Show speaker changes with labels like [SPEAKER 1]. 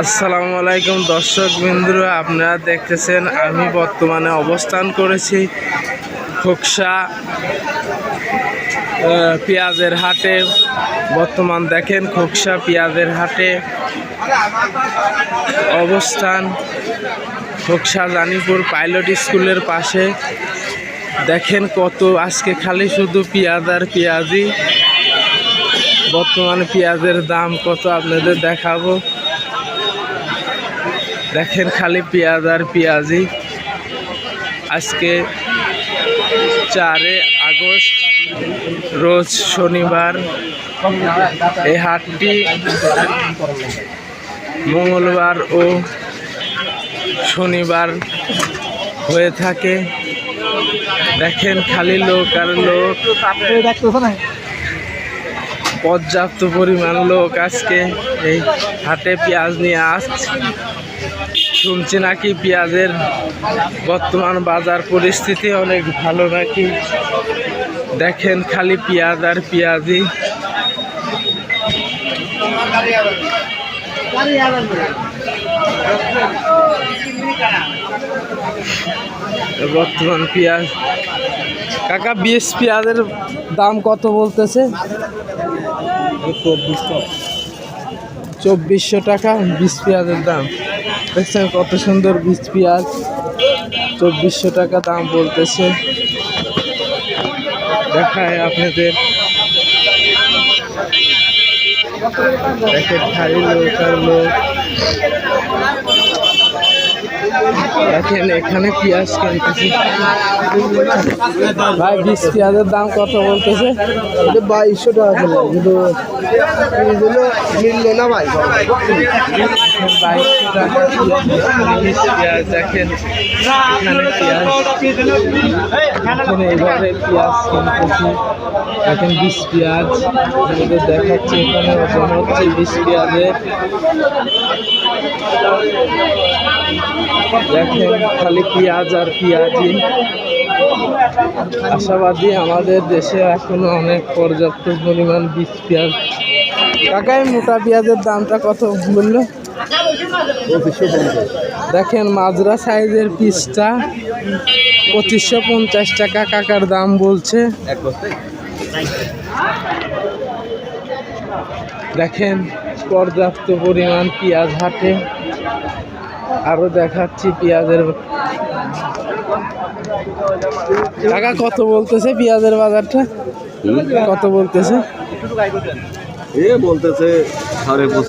[SPEAKER 1] আসসালামু আলাইকুম দর্শক বিন্দুরা, আপনারা দেখতেছেন আমি বর্তমানে অবস্থান করেছি খোকসা পেঁয়াজের হাটে। বর্তমান দেখেন খোকসা পেঁয়াজের হাটে অবস্থান খোকসা জানিপুর পাইলট স্কুলের পাশে। দেখেন কত আজকে খালি শুধু পেঁয়াজ আর পেঁয়াজি। বর্তমানে পেঁয়াজের দাম কত আপনাদের দেখাবো। দেখেন খালি পেঁয়াজ আর পেঁয়াজি। আজকে 4 আগস্ট রোজ শনিবার। এই হাটটি মঙ্গলবার ও শনিবার হয়ে থাকে। দেখেন খালি লোক আর লোক, পর্যাপ্ত পরিমাণ লোক আজকে এই হাটে পেঁয়াজ নিয়ে আসছে। শুনছি নাকি পেঁয়াজের বর্তমান বাজার পরিস্থিতি অনেক ভালো নাকি। দেখেন খালি পেঁয়াজ আর পেঁয়াজি। বর্তমান পেঁয়াজ কাকা 20 পেঁয়াজের দাম কত বলতেছে? 2400 টাকা 20 পেঁয়াজের দাম। দেখছেন কত সুন্দর 20 পেঁয়াজ, 2400 টাকা দাম বলতেছে। দেখায় আপনাদের, দেখেন খালি লোক আর লোক। দেখেন এখানে পেঁয়াজ কিনতেছে ভাই। 20 পেঁয়াজের দাম কত বলতেছে?
[SPEAKER 2] 2200 টাকা ছিল, কিন্তু মিললো না ভাই।
[SPEAKER 1] 2200 টাকা 20 পেঁয়াজ। দেখেন এখানে পেঁয়াজ, এখানে এভাবে পেঁয়াজ কিনতেছি। দেখেন 20 পেঁয়াজ আমাদের দেখাচ্ছে। এখানে ওজন হচ্ছে 20 পেঁয়াজের। দেখেন খালি পেঁয়াজ আর পেঁয়াজি। আশাবাদী আমাদের দেশে এখনো অনেক পর্যাপ্ত পরিমাণ 20 পেঁয়াজ। কাকাই মোটা পেঁয়াজের দামটা কত বললো?
[SPEAKER 2] 2550।
[SPEAKER 1] দেখেন মাজরা সাইজের পিসটা 2550 টাকা কাকার দাম বলছে। দেখেন পর্যাপ্ত পরিমাণ পেঁয়াজ হাটে। আরো দেখাচ্ছি পেঁয়াজের। টাকা কত বলতেছে পেঁয়াজের বাজারটা? কত বলতেছে?
[SPEAKER 2] বলতেছে 25,500।